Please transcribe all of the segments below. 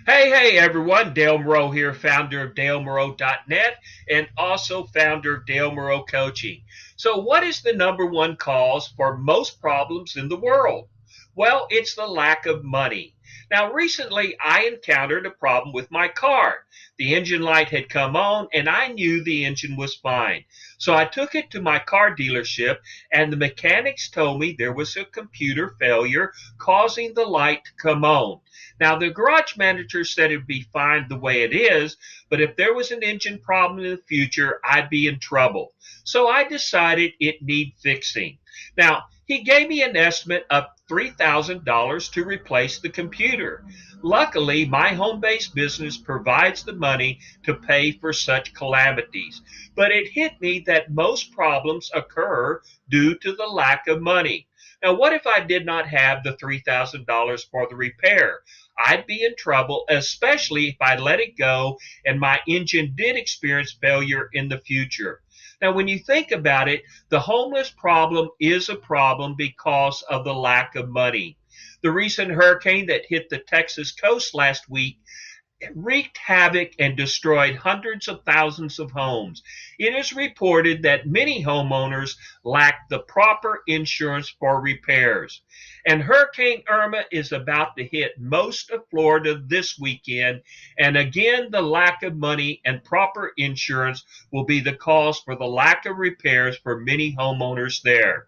Hey everyone, Dale Moreau here, founder of DaleMoreau.net and also founder of Dale Moreau Coaching. So, what is the number one cause for most problems in the world? Well, it's the lack of money. Now, recently I encountered a problem with my car. The engine light had come on and I knew the engine was fine. So I took it to my car dealership and the mechanics told me there was a computer failure causing the light to come on. Now, the garage manager said it'd be fine the way it is, but if there was an engine problem in the future, I'd be in trouble. So I decided it needed fixing. Now, he gave me an estimate of $3,000 to replace the computer. Luckily, my home based business provides the money to pay for such calamities. But it hit me that most problems occur due to the lack of money. Now, what if I did not have the $3,000 for the repair? I'd be in trouble, especially if I let it go and my engine did experience failure in the future. Now, when you think about it, the homeless problem is a problem because of the lack of money. The recent hurricane that hit the Texas coast last week wreaked havoc and destroyed hundreds of thousands of homes. It is reported that many homeowners lack the proper insurance for repairs. And Hurricane Irma is about to hit most of Florida this weekend. And again, the lack of money and proper insurance will be the cause for the lack of repairs for many homeowners there.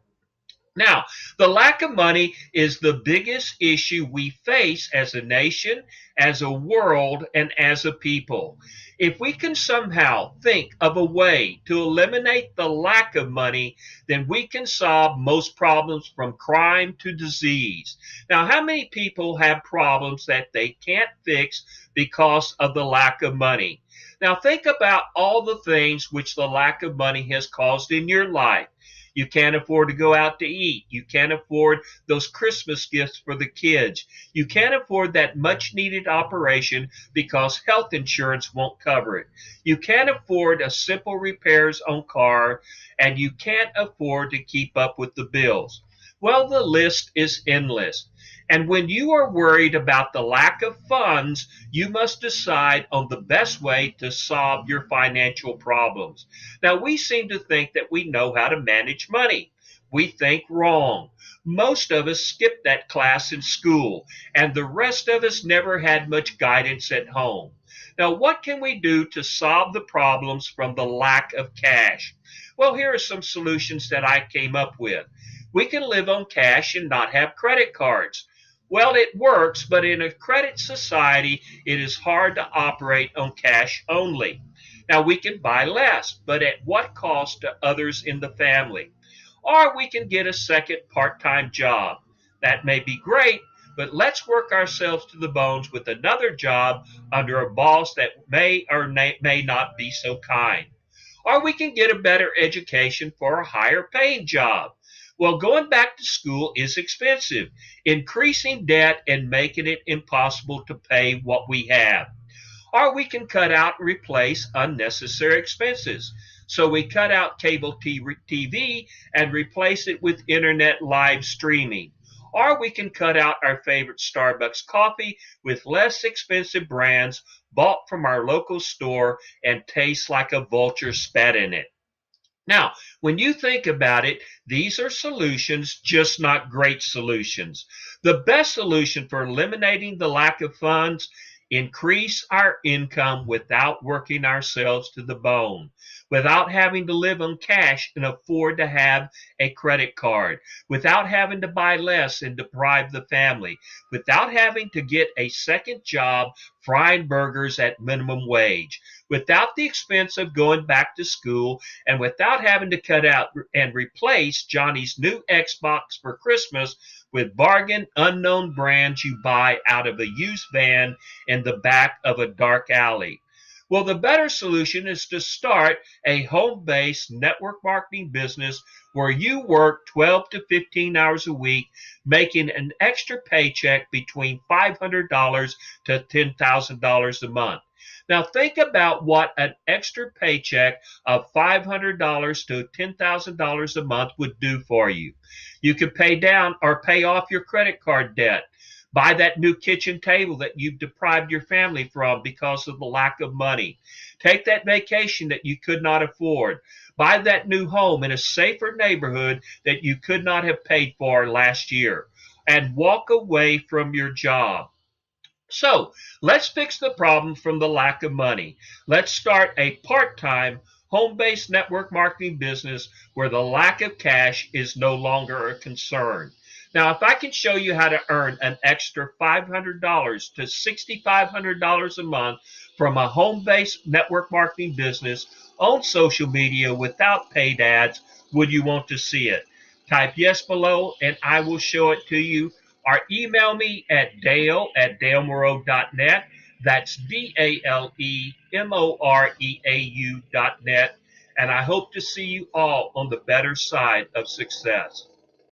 Now, the lack of money is the biggest issue we face as a nation, as a world, and as a people. If we can somehow think of a way to eliminate the lack of money, then we can solve most problems from crime to disease. Now, how many people have problems that they can't fix because of the lack of money? Now, think about all the things which the lack of money has caused in your life. You can't afford to go out to eat. You can't afford those Christmas gifts for the kids. You can't afford that much needed operation because health insurance won't cover it. You can't afford a simple repairs on car and you can't afford to keep up with the bills. Well, the list is endless. And when you are worried about the lack of funds, you must decide on the best way to solve your financial problems. Now, we seem to think that we know how to manage money. We think wrong. Most of us skipped that class in school, and the rest of us never had much guidance at home. Now, what can we do to solve the problems from the lack of cash? Well, here are some solutions that I came up with. We can live on cash and not have credit cards. Well, it works, but in a credit society, it is hard to operate on cash only. Now, we can buy less, but at what cost to others in the family? Or we can get a second part time job. That may be great, but let's work ourselves to the bones with another job under a boss that may or may not be so kind. Or we can get a better education for a higher paying job. Well, going back to school is expensive, increasing debt and making it impossible to pay what we have. Or we can cut out and replace unnecessary expenses. So we cut out cable TV and replace it with internet live streaming. Or we can cut out our favorite Starbucks coffee with less expensive brands bought from our local store and taste like a vulture spat in it. Now, when you think about it, these are solutions, just not great solutions. The best solution for eliminating the lack of funds, increase our income without working ourselves to the bone, without having to live on cash and afford to have a credit card, without having to buy less and deprive the family, without having to get a second job frying burgers at minimum wage, without the expense of going back to school, and without having to cut out and replace Johnny's new Xbox for Christmas with bargain unknown brands you buy out of a used van in the back of a dark alley. Well, the better solution is to start a home based network marketing business where you work 12 to 15 hours a week, making an extra paycheck between $500 to $10,000 a month. Now, think about what an extra paycheck of $500 to $10,000 a month would do for you. You could pay down or pay off your credit card debt, Buy that new kitchen table that you've deprived your family from because of the lack of money. Take that vacation that you could not afford. Buy that new home in a safer neighborhood that you could not have paid for last year. And walk away from your job. So let's fix the problem from the lack of money. Let's start a part-time home-based network marketing business where the lack of cash is no longer a concern. Now, if I can show you how to earn an extra $500 to $6,500 a month from a home-based network marketing business on social media without paid ads, would you want to see it? Type yes below and I will show it to you, or email me at dale@dalemoreau.net. That's DALEMOREAU.net. And I hope to see you all on the better side of success.